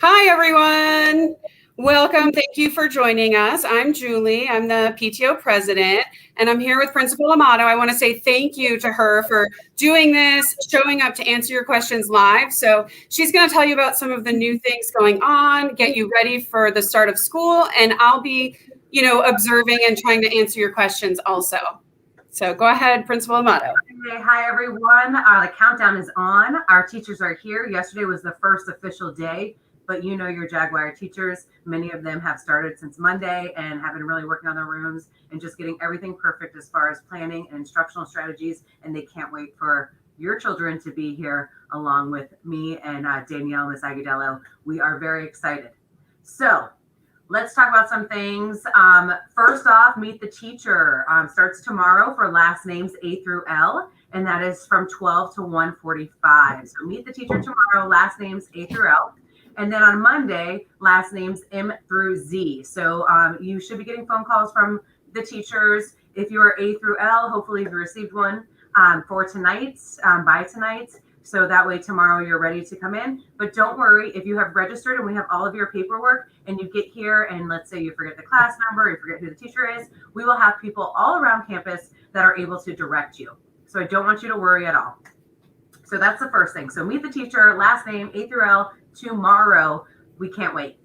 Hi, everyone. Welcome. Thank you for joining us. I'm Julie. I'm the PTO president, and I'm here with Principal Amado. I want to say thank you to her for doing this, showing up to answer your questions live. So she's going to tell you about some of the new things going on, get you ready for the start of school, and I'll be, observing and trying to answer your questions also. So go ahead, Principal Amado. Okay, hi, everyone. The countdown is on. Our teachers are here. Yesterday was the first official day, but you know your Jaguar teachers. Many of them have started since Monday and have been really working on their rooms and just getting everything perfect as far as planning and instructional strategies. And they can't wait for your children to be here along with me and Danielle, Miss Agudello. We are very excited. So let's talk about some things. First off, Meet the Teacher starts tomorrow for last names A through L, and that is from 12 to 1:45. So Meet the Teacher tomorrow, last names A through L. And then on Monday, last names M through Z. So you should be getting phone calls from the teachers. If you are A through L, hopefully you've received one for tonight, by tonight. So that way tomorrow you're ready to come in. But don't worry, if you have registered and we have all of your paperwork and you get here and let's say you forget the class number, you forget who the teacher is, we will have people all around campus that are able to direct you. So I don't want you to worry at all. So that's the first thing. So Meet the Teacher, last name A through L, tomorrow. We can't wait.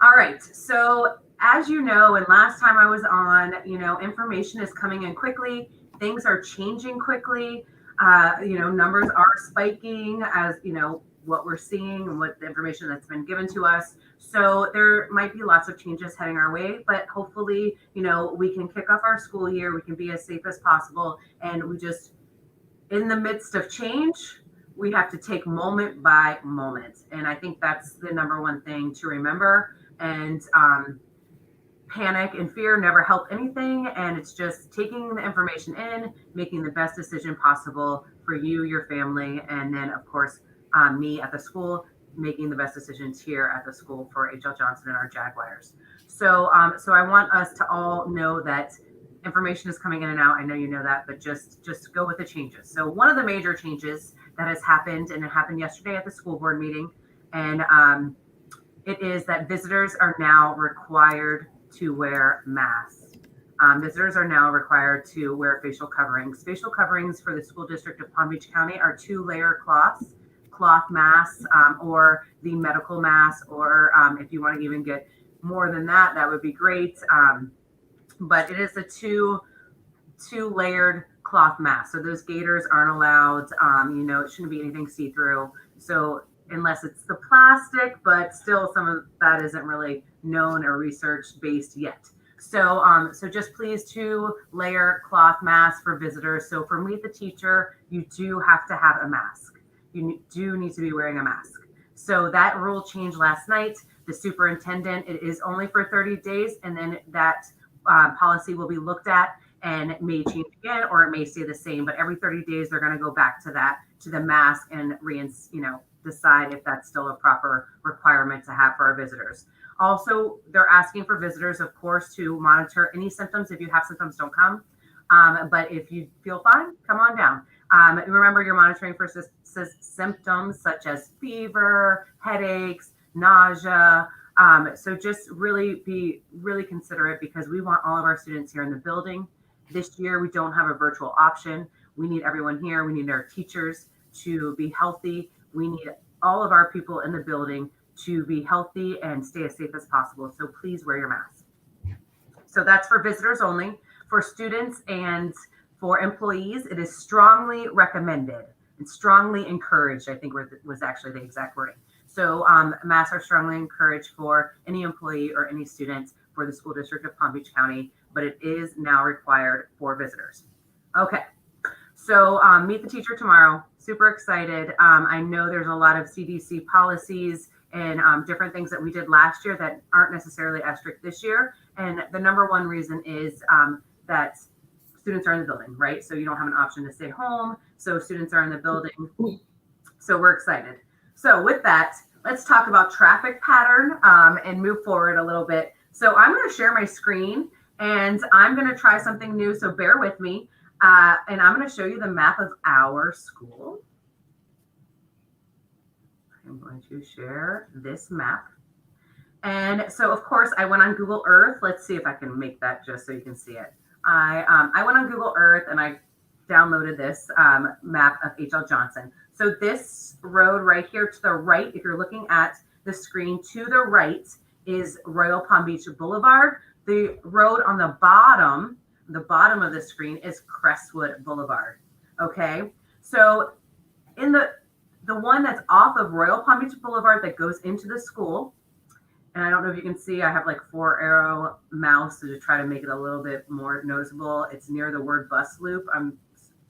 All right. So as you know, and last time I was on, information is coming in quickly. Things are changing quickly. Numbers are spiking as, what we're seeing and what the information that's been given to us. So there might be lots of changes heading our way, but hopefully, we can kick off our school year. We can be as safe as possible. And we just, in the midst of change, we have to take moment by moment. And I think that's the number one thing to remember. And panic and fear never help anything. And it's just taking the information in, making the best decision possible for you, your family, and then, of course, me at the school, making the best decisions here at the school for H.L. Johnson and our Jaguars. So I want us to all know that information is coming in and out. I know you know that, but just go with the changes. So one of the major changes that has happened, and it happened yesterday at the school board meeting, and it is that visitors are now required to wear masks. Visitors are now required to wear facial coverings. Facial coverings for the school district of Palm Beach County are 2-layer cloth masks, or the medical mask, or if you want to even get more than that, that would be great. But it is a two-layered cloth mask. So those gaiters aren't allowed. It shouldn't be anything see-through. So unless it's the plastic, but still some of that isn't really known or research based yet. So just please 2-layer cloth masks for visitors. So for Meet the Teacher, you do have to have a mask. You do need to be wearing a mask. So that rule changed last night. The superintendent, it is only for 30 days, and then that policy will be looked at and it may change again, or it may stay the same. But every 30 days, they're going to go back to the mask and decide if that's still a proper requirement to have for our visitors. Also, they're asking for visitors, of course, to monitor any symptoms. If you have symptoms, don't come. But if you feel fine, come on down. Remember, you're monitoring for symptoms such as fever, headaches, nausea. So just really be really considerate, because we want all of our students here in the building. This year, we don't have a virtual option. We need everyone here. We need our teachers to be healthy. We need all of our people in the building to be healthy and stay as safe as possible. So please wear your mask. So that's for visitors only. For students and for employees, it is strongly recommended and strongly encouraged, I think was actually the exact wording. So masks are strongly encouraged for any employee or any student for the school district of Palm Beach County, but it is now required for visitors. Okay, so Meet the Teacher tomorrow. Super excited. I know there's a lot of CDC policies and different things that we did last year that aren't necessarily as strict this year. And the number one reason is that students are in the building, right? So you don't have an option to stay home. So students are in the building. So we're excited. So with that, let's talk about traffic pattern and move forward a little bit. So I'm going to share my screen and I'm going to try something new. So bear with me. And I'm going to show you the map of our school. I'm going to share this map. And so, of course, I went on Google Earth. Let's see if I can make that just so you can see it. I went on Google Earth and I downloaded this map of H.L. Johnson. So this road right here to the right, if you're looking at the screen, to the right is Royal Palm Beach Boulevard. The road on the bottom of the screen is Crestwood Boulevard. Okay, so in the one that's off of Royal Palm Beach Boulevard that goes into the school, and I don't know if you can see, I have like 4-arrow mouse to try to make it a little bit more noticeable. It's near the word bus loop. I'm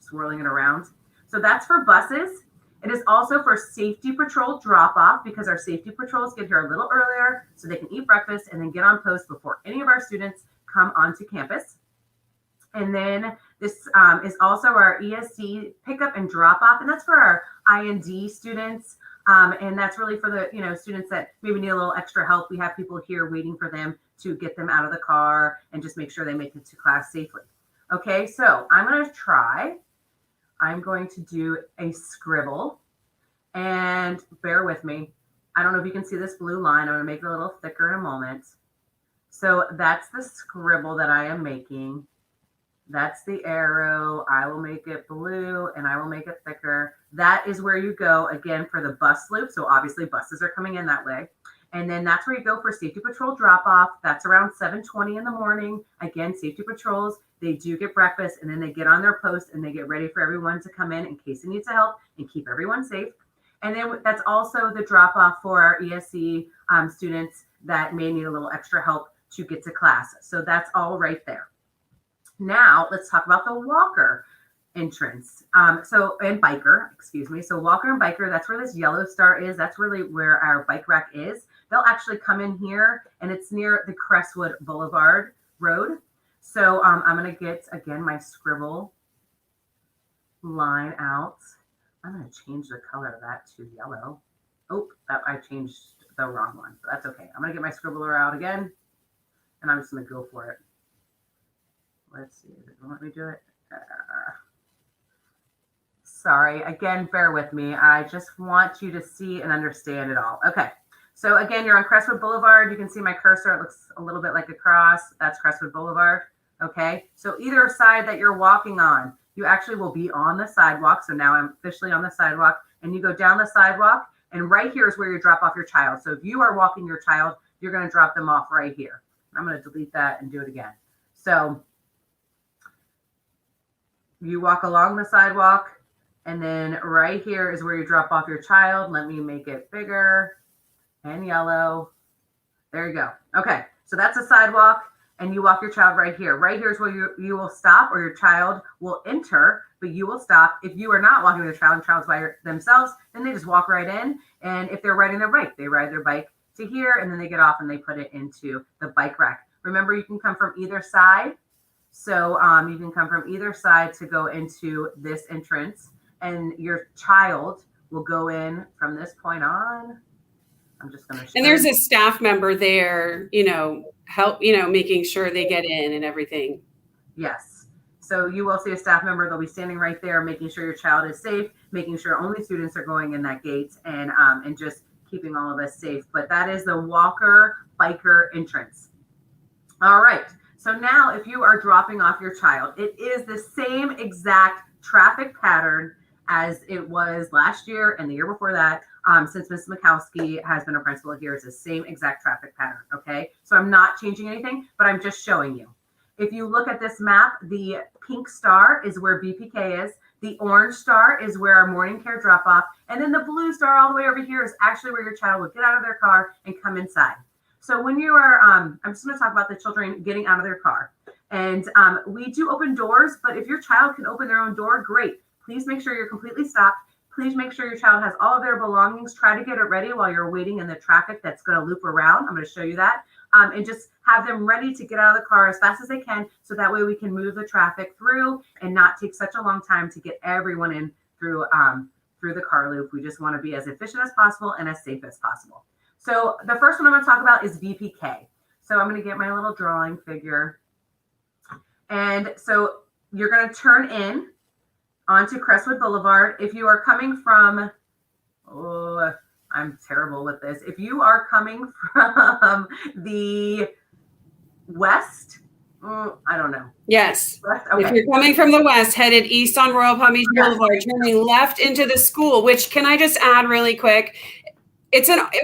swirling it around. So that's for buses. It is also for safety patrol drop-off because our safety patrols get here a little earlier so they can eat breakfast and then get on post before any of our students come onto campus. And then this is also our Esc Pickup and Drop-Off, and that's for our IND students. And that's really for the students that maybe need a little extra help. We have people here waiting for them to get them out of the car and just make sure they make it to class safely. Okay, so I'm going to do a scribble, and bear with me. I don't know if you can see this blue line. I'm going to make it a little thicker in a moment. So that's the scribble that I am making. That's the arrow. I will make it blue and I will make it thicker. That is where you go again for the bus loop. So obviously buses are coming in that way. And then that's where you go for safety patrol drop off. That's around 7:20 in the morning. Again, safety patrols, they do get breakfast and then they get on their post and they get ready for everyone to come in case they need to help and keep everyone safe. And then that's also the drop off for our ESC students that may need a little extra help to get to class. So that's all right there. Now let's talk about the walker entrance. And biker, excuse me. So walker and biker, that's where this yellow star is. That's really where our bike rack is. They'll actually come in here and it's near the Crestwood Boulevard Road. So I'm going to get, again, my scribble line out. I'm going to change the color of that to yellow. Oh, I changed the wrong one. But that's okay. I'm going to get my scribbler out again and I'm just going to go for it. Let's see, does it let me do it? Sorry, again, bear with me. I just want you to see and understand it all. Okay, so again, you're on Crestwood Boulevard. You can see my cursor. It looks a little bit like a cross. That's Crestwood Boulevard. Okay, so either side that you're walking on, you actually will be on the sidewalk. So now I'm officially on the sidewalk and you go down the sidewalk and right here is where you drop off your child. So if you are walking your child, you're going to drop them off right here. I'm going to delete that and do it again. So you walk along the sidewalk and then right here is where you drop off your child. Let me make it bigger and yellow. There you go. Okay, so that's a sidewalk and you walk your child right here. Right here is where you will stop or your child will enter, but you will stop. If you are not walking with your child and child's by themselves, then they just walk right in. And if they're riding their bike, they ride their bike to here and then they get off and they put it into the bike rack. Remember, you can come from either side. So you can come from either side to go into this entrance and your child will go in from this point on. I'm just going to show And there's a staff member there, making sure they get in and everything. Yes. So you will see a staff member. They'll be standing right there, making sure your child is safe, making sure only students are going in that gate and just keeping all of us safe. But that is the walker biker entrance. All right. So now if you are dropping off your child, it is the same exact traffic pattern as it was last year and the year before that. Since Ms. Mikowski has been a principal here, it's the same exact traffic pattern, okay? So I'm not changing anything, but I'm just showing you. If you look at this map, the pink star is where VPK is. The orange star is where our morning care drop-off. And then the blue star all the way over here is actually where your child would get out of their car and come inside. So when you are, I'm just going to talk about the children getting out of their car. And we do open doors, but if your child can open their own door, great. Please make sure you're completely stopped. Please make sure your child has all of their belongings. Try to get it ready while you're waiting in the traffic that's going to loop around. I'm going to show you that. And just have them ready to get out of the car as fast as they can. So that way we can move the traffic through and not take such a long time to get everyone in through the car loop. We just want to be as efficient as possible and as safe as possible. So the first one I'm going to talk about is VPK. So I'm going to get my little drawing figure. And so you're going to turn in onto Crestwood Boulevard. If you are coming from I'm terrible with this. If you are coming from the west, I don't know. Yes. West? Okay. If you're coming from the west, headed east on Royal Palm Beach Boulevard, turning left into the school, which can I just add really quick?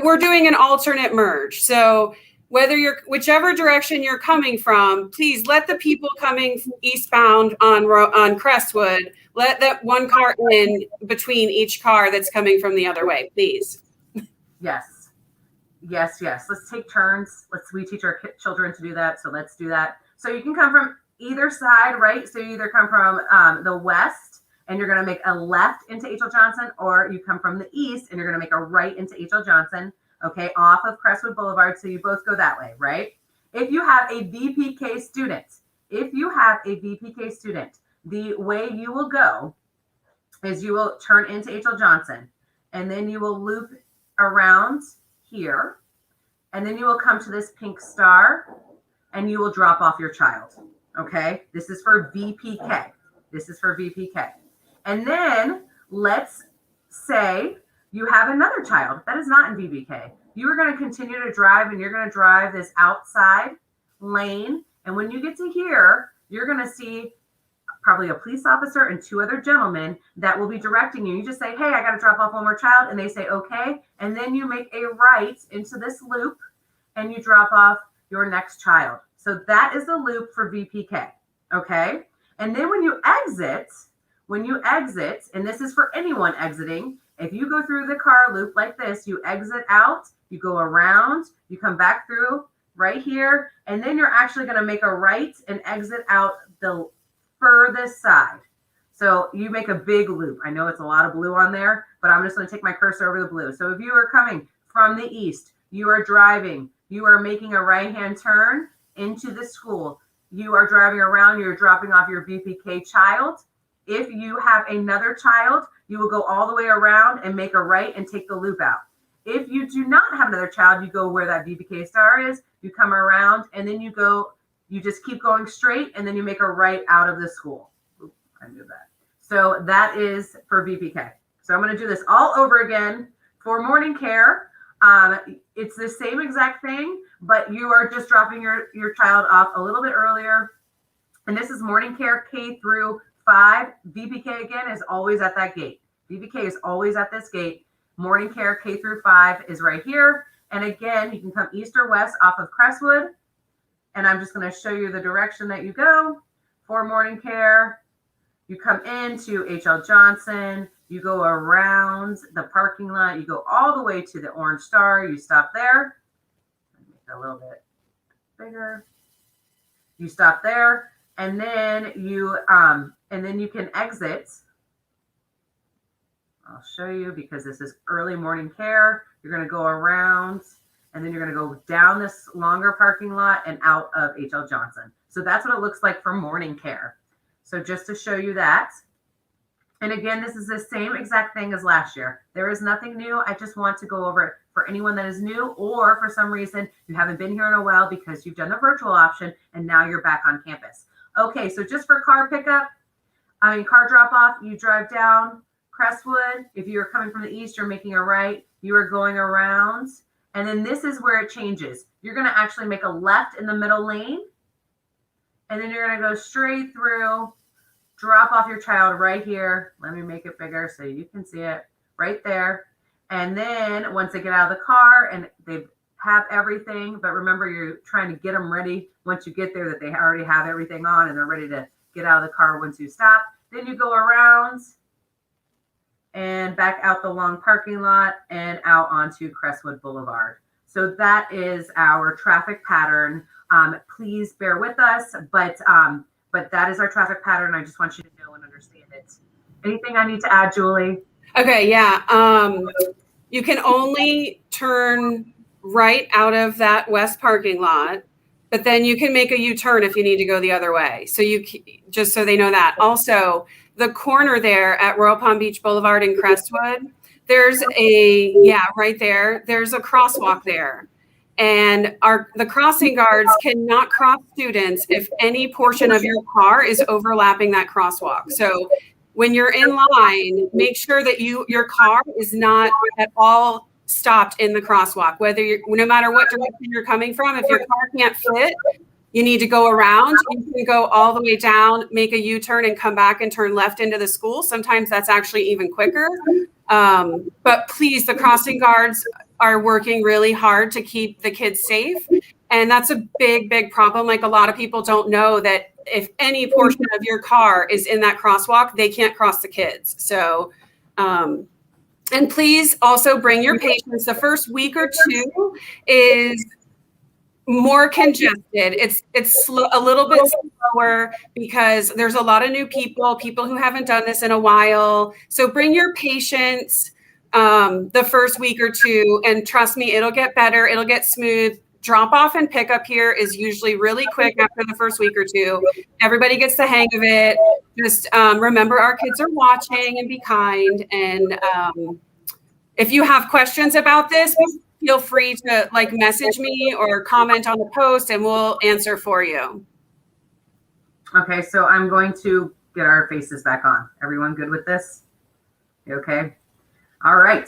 We're doing an alternate merge. So whichever direction you're coming from, please let the people coming eastbound on Crestwood, let that one car in between each car that's coming from the other way, please. Yes. Let's take turns. We teach our children to do that. So let's do that. So you can come from either side, right? So you either come from the west and you're going to make a left into H.L. Johnson, or you come from the east and you're going to make a right into H.L. Johnson, okay, off of Crestwood Boulevard. So you both go that way, right? If you have a VPK student, the way you will go is you will turn into H.L. Johnson, and then you will loop around here, and then you will come to this pink star, and you will drop off your child, okay? This is for VPK. And then let's say you have another child that is not in VPK. You are going to continue to drive, and you're going to drive this outside lane. And when you get to here, you're going to see probably a police officer and two other gentlemen that will be directing you. You just say, hey, I got to drop off one more child. And they say, okay. And then you make a right into this loop and you drop off your next child. So that is the loop for VPK. Okay. And then when you exit, and this is for anyone exiting, if you go through the car loop like this, you exit out, you go around, you come back through right here, and then you're actually going to make a right and exit out the furthest side. So you make a big loop. I know it's a lot of blue on there, but I'm just going to take my cursor over the blue. So if you are coming from the east, you are driving, you are making a right-hand turn into the school. You are driving around, you're dropping off your VPK child. If you have another child, you will go all the way around and make a right and take the loop out. If you do not have another child, you go where that VPK star is, you come around, and then you just keep going straight, and then you make a right out of the school. Oop, I knew that. So that is for VPK. So I'm going to do this all over again for morning care. It's the same exact thing, but you are just dropping your child off a little bit earlier. And this is morning care K through 5. VPK again is always at that gate. VPK is always at this gate. Morning care K through 5 is right here. And again, you can come east or west off of Crestwood. And I'm just going to show you the direction that you go for morning care. You come into H.L. Johnson. You go around the parking lot. You go all the way to the orange star. You stop there. Make it a little bit bigger. You stop there. And then you can exit. I'll show you because this is early morning care. You're going to go around, and then you're going to go down this longer parking lot and out of H.L. Johnson. So that's what it looks like for morning care. So just to show you that. And again, this is the same exact thing as last year. There is nothing new. I just want to go over it for anyone that is new, or for some reason you haven't been here in a while because you've done the virtual option and now you're back on campus. Okay, so just for car drop-off, you drive down Crestwood. If you're coming from the east, you're making a right. You are going around. And then this is where it changes. You're going to actually make a left in the middle lane. And then you're going to go straight through, drop off your child right here. Let me make it bigger so you can see it right there. And then once they get out of the car and they have everything, but remember, you're trying to get them ready once you get there that they already have everything on and they're ready to get out of the car once you stop. Then you go around and back out the long parking lot and out onto Crestwood Boulevard. So that is our traffic pattern. Please bear with us, but that is our traffic pattern. I just want you to know and understand it. Anything I need to add, Julie? Okay, yeah. You can only turn right out of that west parking lot, but then you can make a U-turn if you need to go the other way. So just so they know that. Also, the corner there at Royal Palm Beach Boulevard in Crestwood, there's right there. There's a crosswalk there. And the crossing guards cannot cross students if any portion of your car is overlapping that crosswalk. So when you're in line, make sure that your car is not at all stopped in the crosswalk, no matter what direction you're coming from. If your car can't fit, you need to go around. You can go all the way down, make a U-turn, and come back and turn left into the school. Sometimes that's actually even quicker. But please, the crossing guards are working really hard to keep the kids safe. And that's a big, big problem. Like, a lot of people don't know that if any portion of your car is in that crosswalk, they can't cross the kids. So, and please also bring your patients. The first week or two is more congested. It's a little bit slower because there's a lot of new people who haven't done this in a while. So bring your patients the first week or two, and trust me, it'll get better. It'll get smooth. Drop off and pick up here is usually really quick after the first week or two. Everybody gets the hang of it. Just remember, our kids are watching, and be kind. And if you have questions about this, feel free to message me or comment on the post, and we'll answer for you. Okay, so I'm going to get our faces back on. Everyone good with this? You okay? All right.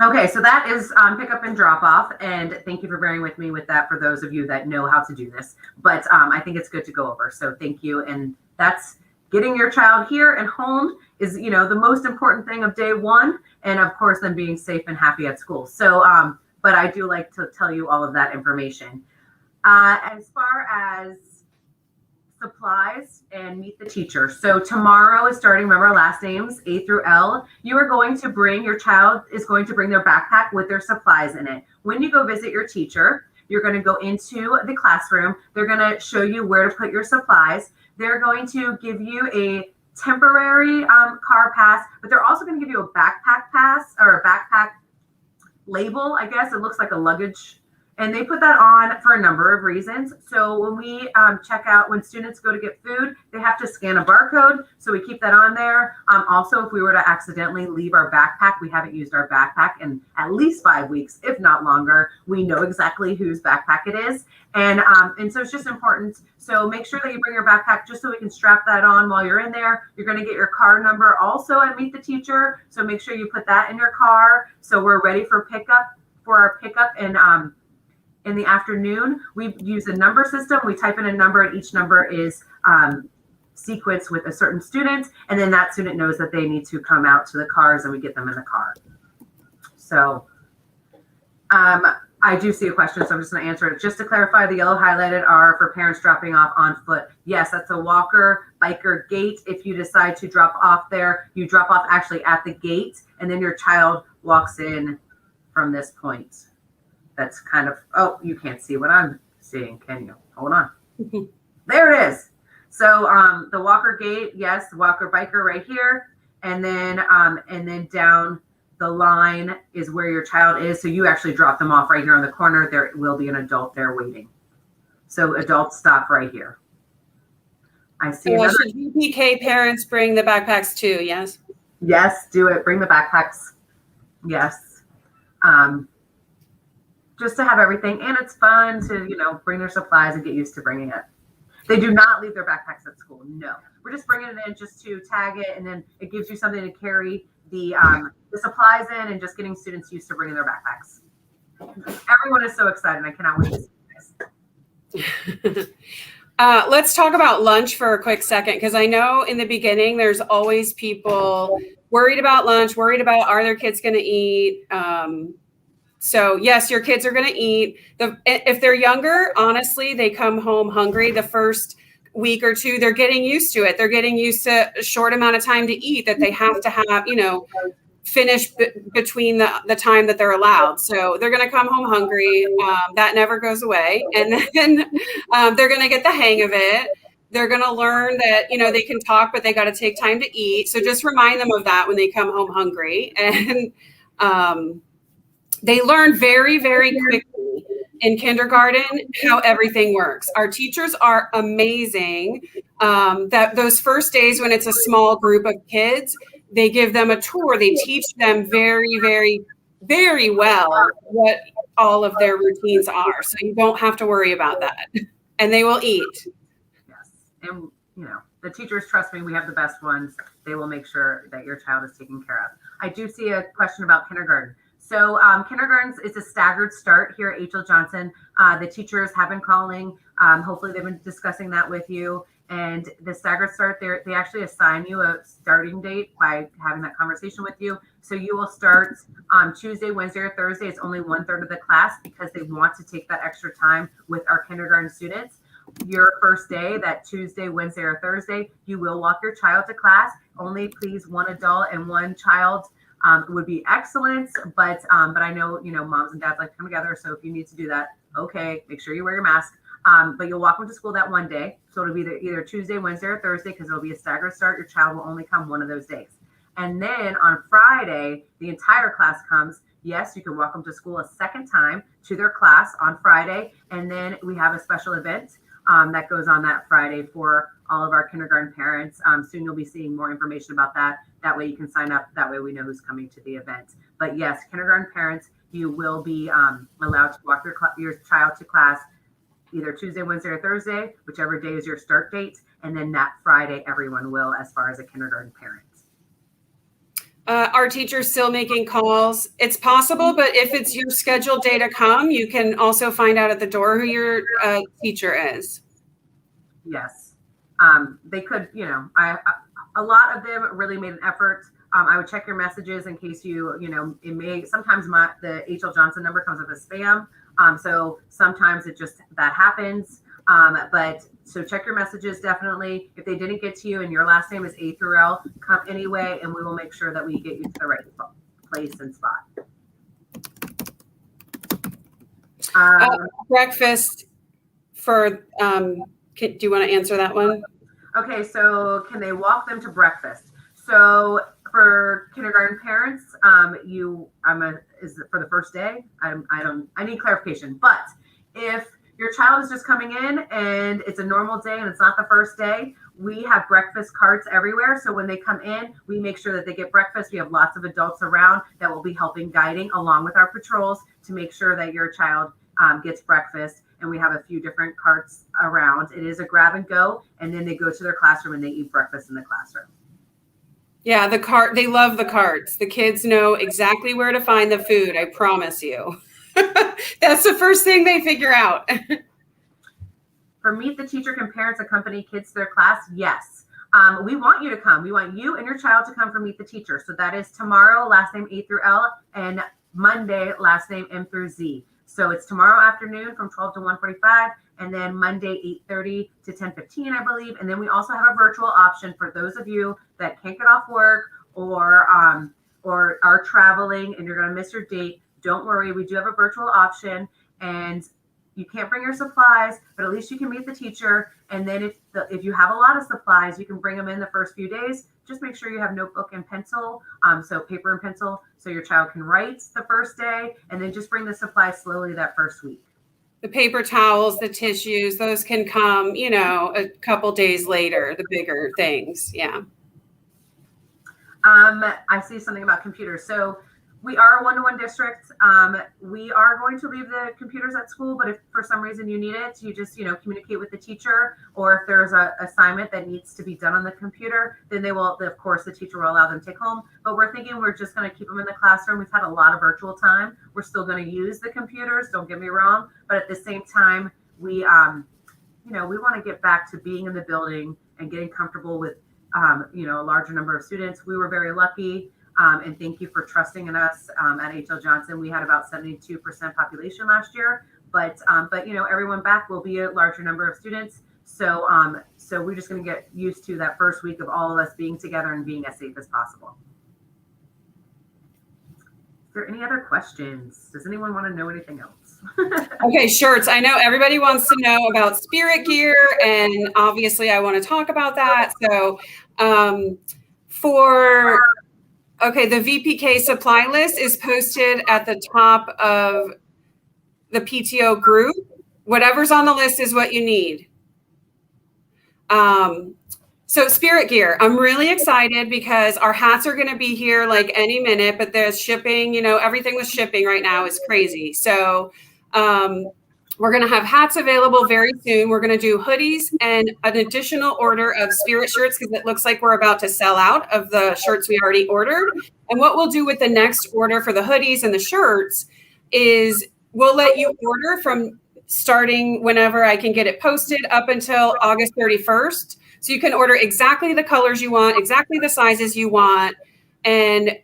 Okay, so that is pickup and drop off, and thank you for bearing with me with that for those of you that know how to do this. But I think it's good to go over, so thank you. And that's getting your child here and home is, the most important thing of day one, and of course, them being safe and happy at school. So, but I do like to tell you all of that information. As far as supplies and meet the teacher. So tomorrow is starting, remember our last names, A through L. Your child is going to bring their backpack with their supplies in it. When you go visit your teacher, you're going to go into the classroom. They're going to show you where to put your supplies. They're going to give you a temporary car pass, but they're also going to give you a backpack pass, or a backpack label, I guess. It looks like a luggage. And they put that on for a number of reasons. So when we check out, when students go to get food, they have to scan a barcode. So we keep that on there. Also, if we were to accidentally leave our backpack, we haven't used our backpack in at least 5 weeks, if not longer, we know exactly whose backpack it is. And so it's just important. So make sure that you bring your backpack just so we can strap that on while you're in there. You're going to get your car number also at Meet the Teacher. So make sure you put that in your car. So we're ready for our pickup and in the afternoon. We use a number system. We type in a number, and each number is sequenced with a certain student. And then that student knows that they need to come out to the cars, and we get them in the car. So I do see a question, so I'm just going to answer it. Just to clarify, the yellow highlighted are for parents dropping off on foot. Yes, that's a walker, biker gate. If you decide to drop off there, you drop off actually at the gate, and then your child walks in from this point. That's kind of, oh, you can't see what I'm seeing, can you? Hold on. There it is. So the walker gate, yes, the walker biker right here. And then down the line is where your child is. So you actually drop them off right here on the corner. There will be an adult there waiting. So adults stop right here. I see. Should UPK parents bring the backpacks too? Yes. Yes, do it. Bring the backpacks. Yes. Just to have everything, and it's fun to bring their supplies and get used to bringing it. They do not leave their backpacks at school. No, we're just bringing it in just to tag it, and then it gives you something to carry the supplies in, and just getting students used to bringing their backpacks. Everyone is so excited. I cannot wait to see this. Let's talk about lunch for a quick second, because I know in the beginning there's always people worried about lunch, worried about, are their kids going to eat? So yes, your kids are going to eat. If they're younger, honestly, they come home hungry. The first week or two, they're getting used to it. They're getting used to a short amount of time to eat that they have to have, finish between the time that they're allowed. So they're going to come home hungry. That never goes away. And then they're going to get the hang of it. They're going to learn that, they can talk, but they got to take time to eat. So just remind them of that when they come home hungry. And they learn very, very quickly in kindergarten how everything works. Our teachers are amazing. That those first days when it's a small group of kids, they give them a tour. They teach them very, very, very well what all of their routines are. So you don't have to worry about that. And they will eat. Yes. And, the teachers, trust me, we have the best ones. They will make sure that your child is taken care of. I do see a question about kindergarten. So kindergartens, it's a staggered start here at H.L. Johnson. The teachers have been calling. Hopefully they've been discussing that with you. And the staggered start, they actually assign you a starting date by having that conversation with you. So you will start Tuesday, Wednesday, or Thursday. It's only 1/3 of the class because they want to take that extra time with our kindergarten students. Your first day, that Tuesday, Wednesday, or Thursday, you will walk your child to class. Only please one adult and one child would be excellent. But I know, moms and dads like to come together. So if you need to do that, okay, make sure you wear your mask. But you'll walk them to school that one day. So it'll be either Tuesday, Wednesday, or Thursday because it'll be a staggered start. Your child will only come one of those days. And then on Friday, the entire class comes. Yes, you can walk them to school a second time to their class on Friday. And then we have a special event that goes on that Friday for all of our kindergarten parents. Soon you'll be seeing more information about that. That way you can sign up. That way we know who's coming to the event. But yes, kindergarten parents, you will be allowed to walk your child to class either Tuesday, Wednesday, or Thursday, whichever day is your start date. And then that Friday, everyone will, as far as a kindergarten parent. Are teachers still making calls? It's possible, but if it's your scheduled day to come, you can also find out at the door who your teacher is. Yes. They could, a lot of them really made an effort. I would check your messages in case it may, sometimes the H.L. Johnson number comes up as spam. So sometimes that happens. But so check your messages definitely. If they didn't get to you and your last name is A through L, come anyway, and we will make sure that we get you to the right place and spot. Breakfast for, do you want to answer that one? Okay, so can they walk them to breakfast? So for kindergarten parents, is it for the first day? I need clarification. But if your child is just coming in and it's a normal day and it's not the first day, we have breakfast carts everywhere. So when they come in, we make sure that they get breakfast. We have lots of adults around that will be helping guiding along with our patrols to make sure that your child gets breakfast. And we have a few different carts around. It is a grab and go, and then they go to their classroom and they eat breakfast in the classroom. Yeah, they love the carts. The kids know exactly where to find the food, I promise you. That's the first thing they figure out. For Meet the Teacher, can parents accompany kids to their class? Yes. We want you to come. We want you and your child to come for Meet the Teacher. So that is tomorrow, last name A through L, and Monday, last name M through Z. So it's tomorrow afternoon from 12 to 1:45, and then Monday 8:30 to 10:15, I believe. And then we also have a virtual option for those of you that can't get off work or are traveling and you're going to miss your date. Don't worry, we do have a virtual option, and you can't bring your supplies, but at least you can meet the teacher. And then if you have a lot of supplies, you can bring them in the first few days. Just make sure you have notebook and pencil, so paper and pencil, so your child can write the first day, and then just bring the supplies slowly that first week. The paper towels, the tissues, those can come, a couple days later, the bigger things. Yeah. I see something about computers. So we are a one-to-one district. We are going to leave the computers at school, but if for some reason you need it, you just, communicate with the teacher, or if there's an assignment that needs to be done on the computer, then of course, the teacher will allow them to take home. But we're thinking we're just going to keep them in the classroom. We've had a lot of virtual time. We're still going to use the computers, don't get me wrong. But at the same time, we want to get back to being in the building and getting comfortable with, a larger number of students. We were very lucky. And thank you for trusting in us at H.L. Johnson. We had about 72% population last year, but everyone back will be a larger number of students. So we're just going to get used to that first week of all of us being together and being as safe as possible. Is there any other questions? Does anyone want to know anything else? Okay, shirts. I know everybody wants to know about spirit gear, and obviously I want to talk about that. So the VPK supply list is posted at the top of the PTO group. Whatever's on the list is what you need. So spirit gear, I'm really excited because our hats are going to be here like any minute, but there's shipping, everything with shipping right now is crazy. So We're going to have hats available very soon. We're going to do hoodies and an additional order of spirit shirts because it looks like we're about to sell out of the shirts we already ordered. And what we'll do with the next order for the hoodies and the shirts is we'll let you order from starting whenever I can get it posted up until August 31st. So you can order exactly the colors you want, exactly the sizes you want. And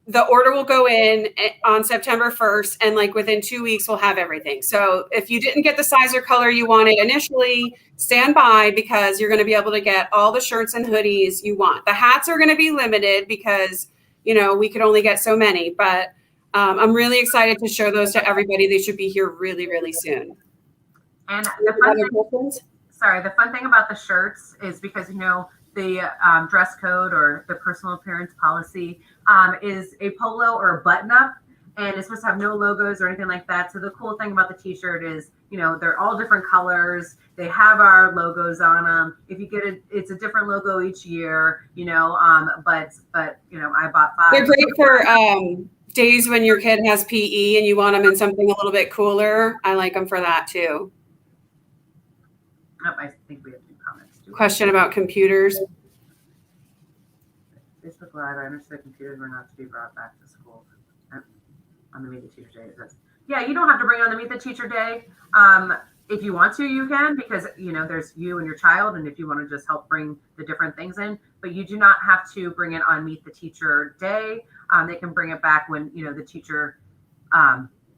the order will go in on September 1st, and like within 2 weeks, we'll have everything. So if you didn't get the size or color you wanted initially, stand by because you're going to be able to get all the shirts and hoodies you want. The hats are going to be limited because, we could only get so many, but I'm really excited to show those to everybody. They should be here really, really soon. And the fun thing about the shirts is because, the dress code or the personal appearance policy is a polo or a button up, and it's supposed to have no logos or anything like that. So the cool thing about the t-shirt is, they're all different colors. They have our logos on them. If you get it, it's a different logo each year, but I bought 5. They're great for days when your kid has PE and you want them in something a little bit cooler. I like them for that too. Oh, I think we have 2 comments. Question about computers. Facebook Live, I understood computers were not to be brought back to school on the Meet the Teacher Day. Yeah, you don't have to bring on the Meet the Teacher Day. If you want to, you can, because, there's you and your child, and if you want to just help bring the different things in, but you do not have to bring it on Meet the Teacher Day. They can bring it back when, the teacher,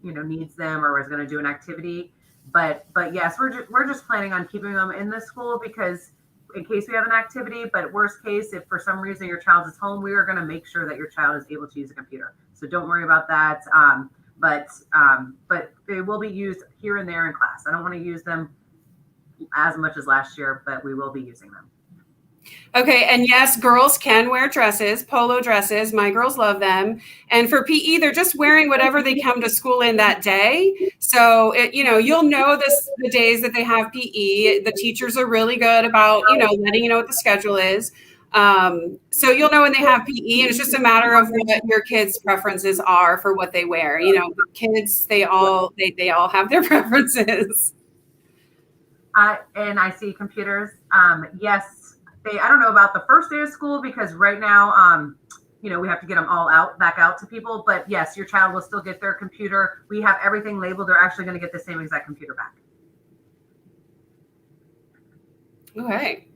needs them or is going to do an activity. But yes, we're just planning on keeping them in the school because in case we have an activity, but worst case, if for some reason your child is home, we are going to make sure that your child is able to use a computer. So don't worry about that. But they will be used here and there in class. I don't want to use them as much as last year, but we will be using them. Okay. And yes, girls can wear dresses, polo dresses. My girls love them. And for PE, they're just wearing whatever they come to school in that day. So, you'll know the days that they have PE. The teachers are really good about, letting you know what the schedule is. So you'll know when they have PE, and it's just a matter of what your kids' preferences are for what they wear. Kids, they all have their preferences. And I see computers. Yes. I don't know about the first day of school because right now, we have to get them all back out to people. But yes, your child will still get their computer. We have everything labeled. They're actually going to get the same exact computer back. Okay.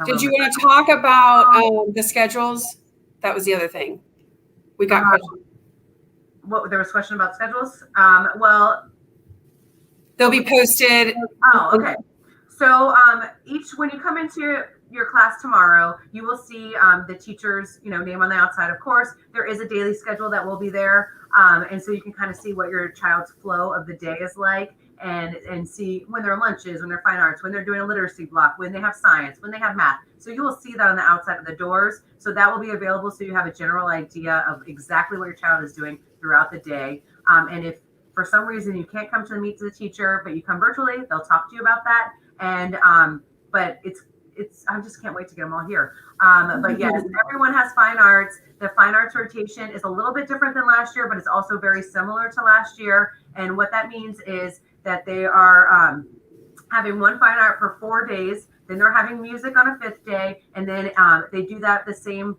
Did you want to talk about the schedules? That was the other thing. We got questions. There was a question about schedules? They'll be posted. Oh, okay. So when you come into your class tomorrow, you will see the teacher's name on the outside. Of course, there is a daily schedule that will be there. And so you can kind of see what your child's flow of the day is like and see when their lunches, when they're fine arts, when they're doing a literacy block, when they have science, when they have math. So you will see that on the outside of the doors. So that will be available so you have a general idea of exactly what your child is doing throughout the day. And if for some reason you can't come to the Meet the Teacher, but you come virtually, they'll talk to you about that. And but I just can't wait to get them all here. But yes, everyone has fine arts. The fine arts rotation is a little bit different than last year, but it's also very similar to last year. And what that means is that they are having one fine art for 4 days. Then they're having music on a 5th day. And then they do that the same,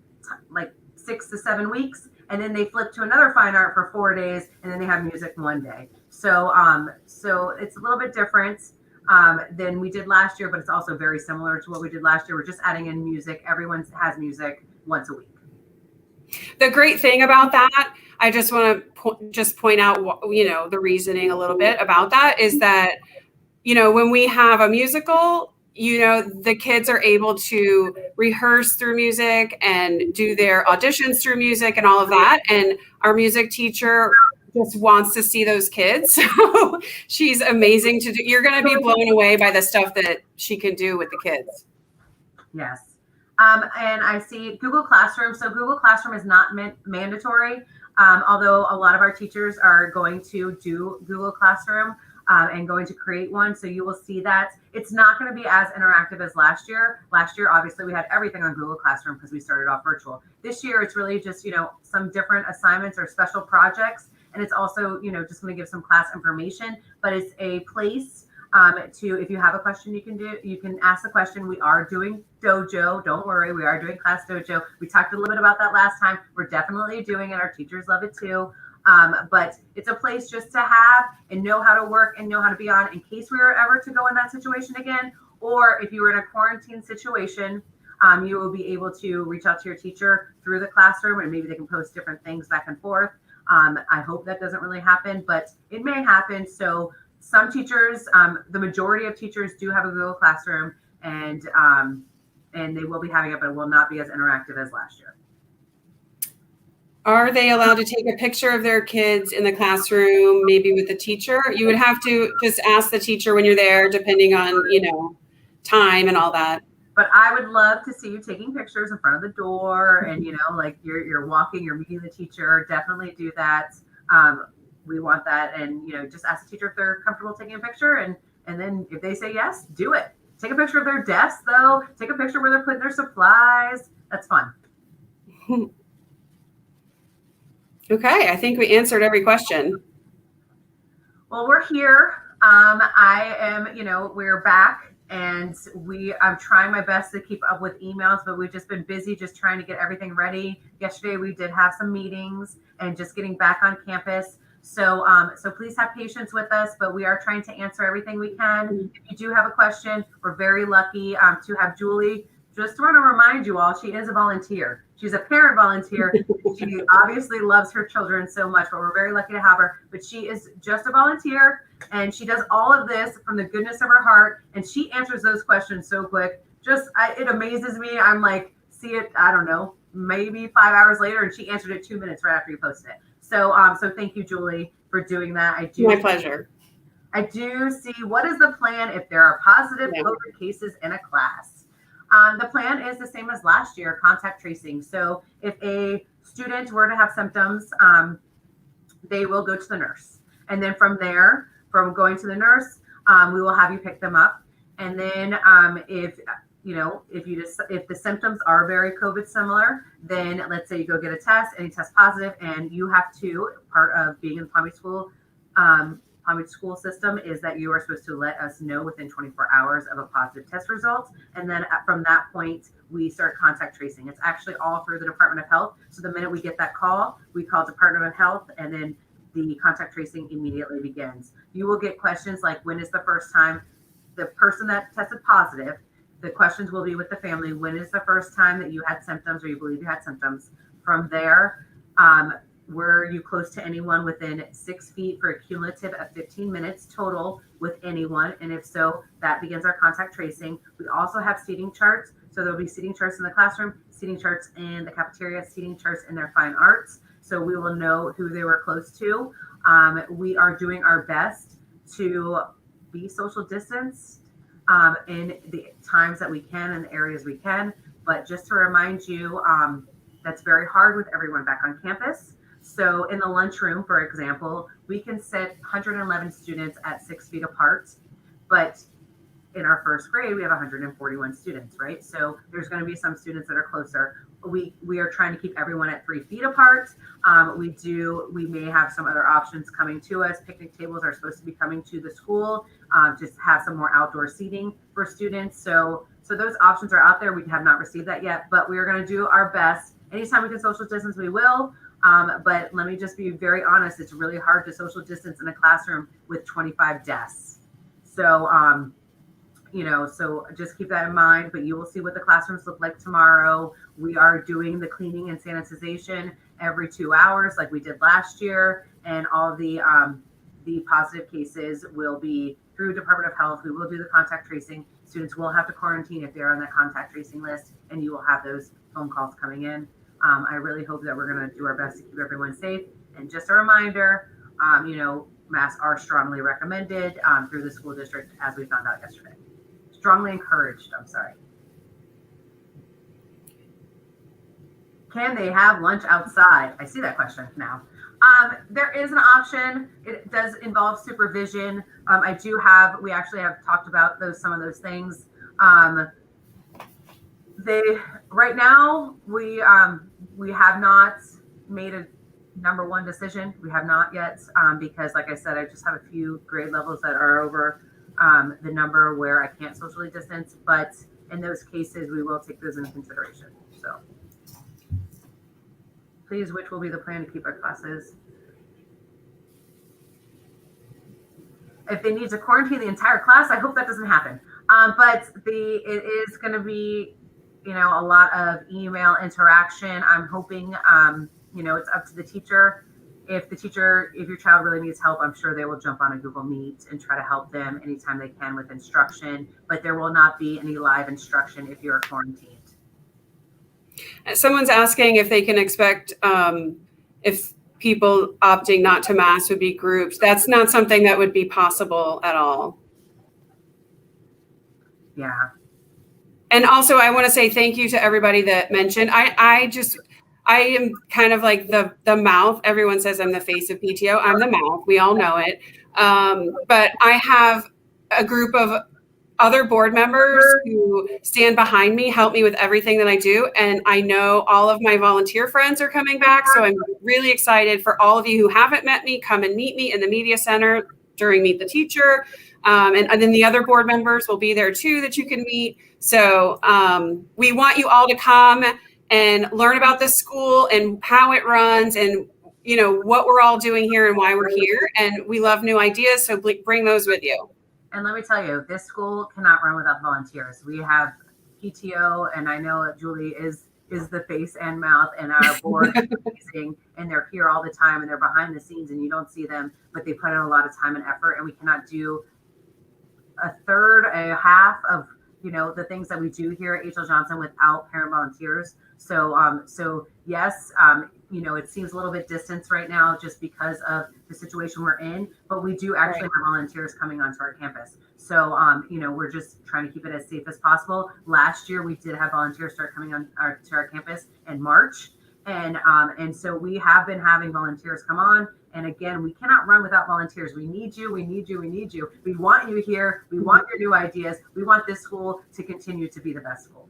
like 6 to 7 weeks. And then they flip to another fine art for 4 days, and then they have music one day. So it's a little bit different than we did last year, but it's also very similar to what we did last year. We're just adding in music. Everyone has music once a week. The great thing about that, I just want to point out, the reasoning a little bit about that is that, when we have a musical, the kids are able to rehearse through music and do their auditions through music and all of that. And our music teacher just wants to see those kids. So she's amazing to do. You're going to be blown away by the stuff that she can do with the kids. Yes. And I see Google Classroom. So Google Classroom is not mandatory, although a lot of our teachers are going to do Google Classroom. And going to create one. So you will see that it's not going to be as interactive as last year. Last year, obviously, we had everything on Google Classroom because we started off virtual. This year, it's really just, some different assignments or special projects. And it's also, just going to give some class information, but it's a place if you have a question, you can ask the question. We are doing dojo. Don't worry. We are doing class dojo. We talked a little bit about that last time. We're definitely doing it. Our teachers love it too. But it's a place just to have and know how to work and know how to be on in case we were ever to go in that situation again. Or if you were in a quarantine situation, you will be able to reach out to your teacher through the classroom, and maybe they can post different things back and forth. I hope that doesn't really happen, but it may happen. So some teachers, the majority of teachers do have a Google Classroom, and they will be having it, but it will not be as interactive as last year. Are they allowed to take a picture of their kids in the classroom, maybe with the teacher? You would have to just ask the teacher when you're there, depending on, time and all that. But I would love to see you taking pictures in front of the door, and like you're walking, you're meeting the teacher. Definitely do that. We want that, and just ask the teacher if they're comfortable taking a picture, and then if they say yes, do it. Take a picture of their desk, though. Take a picture where they're putting their supplies. That's fun. Okay, I think we answered every question. Well, we're here. We're back, and I'm trying my best to keep up with emails, but we've just been busy just trying to get everything ready. Yesterday, we did have some meetings and just getting back on campus. So please have patience with us, but we are trying to answer everything we can. If you do have a question, we're very lucky to have Julie. Just want to remind you all, she is a volunteer. She's a parent volunteer. She obviously loves her children so much, but we're very lucky to have her. But she is just a volunteer, and she does all of this from the goodness of her heart, and she answers those questions so quick. It amazes me. I'm like, see it, I don't know, maybe 5 hours later, and she answered it 2 minutes right after you posted it. So thank you, Julie, for doing that. My pleasure. I do see, what is the plan if there are positive COVID cases in a class? The plan is the same as last year, contact tracing. So if a student were to have symptoms, they will go to the nurse. And then from there, from going to the nurse, we will have you pick them up. And then if the symptoms are very COVID similar, then let's say you go get a test and you test positive, and you have to, part of being in the Palm Beach school system is that you are supposed to let us know within 24 hours of a positive test result. And then from that point, we start contact tracing. It's actually all through the Department of Health. So the minute we get that call, we call Department of Health, and then the contact tracing immediately begins. You will get questions like, when is the first time the person that tested positive? The questions will be with the family. When is the first time that you had symptoms or you believe you had symptoms? From there, were you close to anyone within 6 feet for a cumulative of 15 minutes total with anyone? And if so, that begins our contact tracing. We also have seating charts. So there'll be seating charts in the classroom, seating charts in the cafeteria, seating charts in their fine arts. So we will know who they were close to. We are doing our best to be social distanced in the times that we can and the areas we can. But just to remind you, that's very hard with everyone back on campus. So in the lunchroom, for example, we can sit 111 students at 6 feet apart, but in our first grade, we have 141 students, right? So there's going to be some students that are closer. We are trying to keep everyone at 3 feet apart. We may have some other options coming to us. Picnic tables are supposed to be coming to the school, just have some more outdoor seating for students. So those options are out there. We have not received that yet, but we are going to do our best. Anytime we can social distance, we will. But let me just be very honest. It's really hard to social distance in a classroom with 25 desks. So, so just keep that in mind, but you will see what the classrooms look like tomorrow. We are doing the cleaning and sanitization every 2 hours like we did last year. And all the positive cases will be through Department of Health. We will do the contact tracing. Students will have to quarantine if they're on that contact tracing list, and you will have those phone calls coming in. I really hope that we're going to do our best to keep everyone safe. And just a reminder, masks are strongly recommended through the school district, as we found out yesterday. Strongly encouraged, I'm sorry. Can they have lunch outside? I see that question now. There is an option. It does involve supervision. We actually have talked about some of those things. Right now we have not made a number one decision. We have not yet, because like I said, I just have a few grade levels that are over the number where I can't socially distance, but in those cases, we will take those into consideration. So please, which will be the plan to keep our classes? If they need to quarantine the entire class, I hope that doesn't happen. But it is going to be, a lot of email interaction. I'm hoping, it's up to the teacher. If your child really needs help, I'm sure they will jump on a Google Meet and try to help them anytime they can with instruction. But there will not be any live instruction if you're quarantined. Someone's asking if they can expect if people opting not to mask would be groups. That's not something that would be possible at all. Yeah. And also, I want to say thank you to everybody that mentioned. I am kind of like the mouth. Everyone says I'm the face of PTO. I'm the mouth. We all know it. But I have a group of other board members who stand behind me, help me with everything that I do. And I know all of my volunteer friends are coming back. So I'm really excited for all of you who haven't met me. Come and meet me in the media center during Meet the Teacher. And then the other board members will be there too that you can meet. So we want you all to come and learn about the school and how it runs and what we're all doing here and why we're here. And we love new ideas. So bring those with you. And let me tell you, this school cannot run without volunteers. We have PTO, and I know Julie is the face and mouth, and our board is amazing, and they're here all the time, and they're behind the scenes, and you don't see them, but they put in a lot of time and effort, and we cannot do a half of the things that we do here at H.L. Johnson without parent volunteers. So yes, it seems a little bit distant right now just because of the situation we're in, but we do actually have volunteers coming onto our campus. So, we're just trying to keep it as safe as possible. Last year, we did have volunteers start coming to our campus in March. And so we have been having volunteers come on. And again, we cannot run without volunteers. We need you. We need you. We need you. We want you here. We want your new ideas. We want this school to continue to be the best school.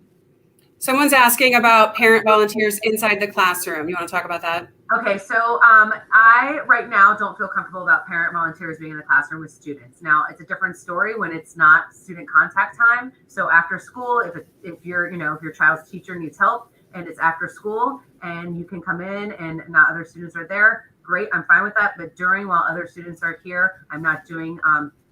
Someone's asking about parent volunteers inside the classroom. You want to talk about that? Okay, so I right now don't feel comfortable about parent volunteers being in the classroom with students. Now it's a different story when it's not student contact time. So after school, if your child's teacher needs help and it's after school and you can come in and not other students are there, great, I'm fine with that. But while other students are here, I'm not doing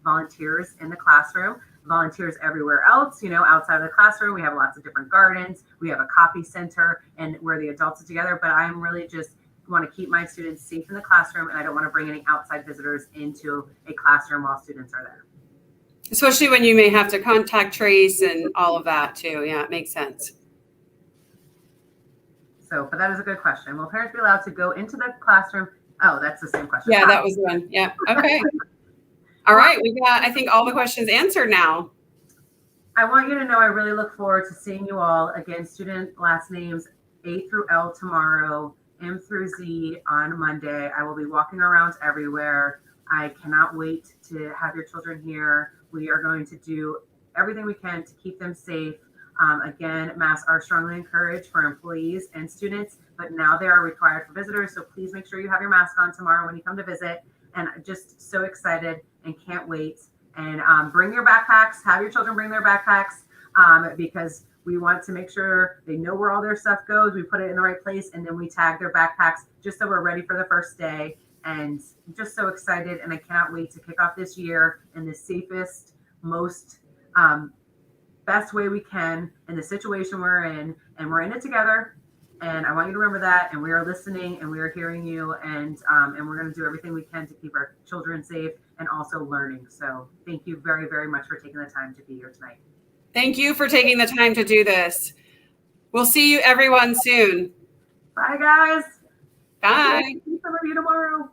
volunteers in the classroom. Volunteers everywhere else, outside of the classroom. We have lots of different gardens. We have a copy center and where the adults are together. But I'm really just want to keep my students safe in the classroom, and I don't want to bring any outside visitors into a classroom while students are there. Especially when you may have to contact trace and all of that too. Yeah, it makes sense. So, but that is a good question. Will parents be allowed to go into the classroom? Oh, that's the same question. Yeah, that was the one. Yeah. Okay. All right. We got, I think, all the questions answered now. I want you to know I really look forward to seeing you all. Again, student last names A through L tomorrow, M through Z on Monday. I will be walking around everywhere. I cannot wait to have your children here. We are going to do everything we can to keep them safe. Again, masks are strongly encouraged for employees and students, but now they are required for visitors. So please make sure you have your mask on tomorrow when you come to visit. And just so excited and can't wait. And bring your backpacks, have your children bring their backpacks because we want to make sure they know where all their stuff goes. We put it in the right place and then we tag their backpacks just so we're ready for the first day. And I'm just so excited. And I cannot wait to kick off this year in the safest, most best way we can in the situation we're in. And we're in it together. And I want you to remember that. And we are listening and we are hearing you. And we're going to do everything we can to keep our children safe and also learning. So thank you very, very much for taking the time to be here tonight. Thank you for taking the time to do this. We'll see you everyone soon. Bye, guys. Bye. See some of you tomorrow.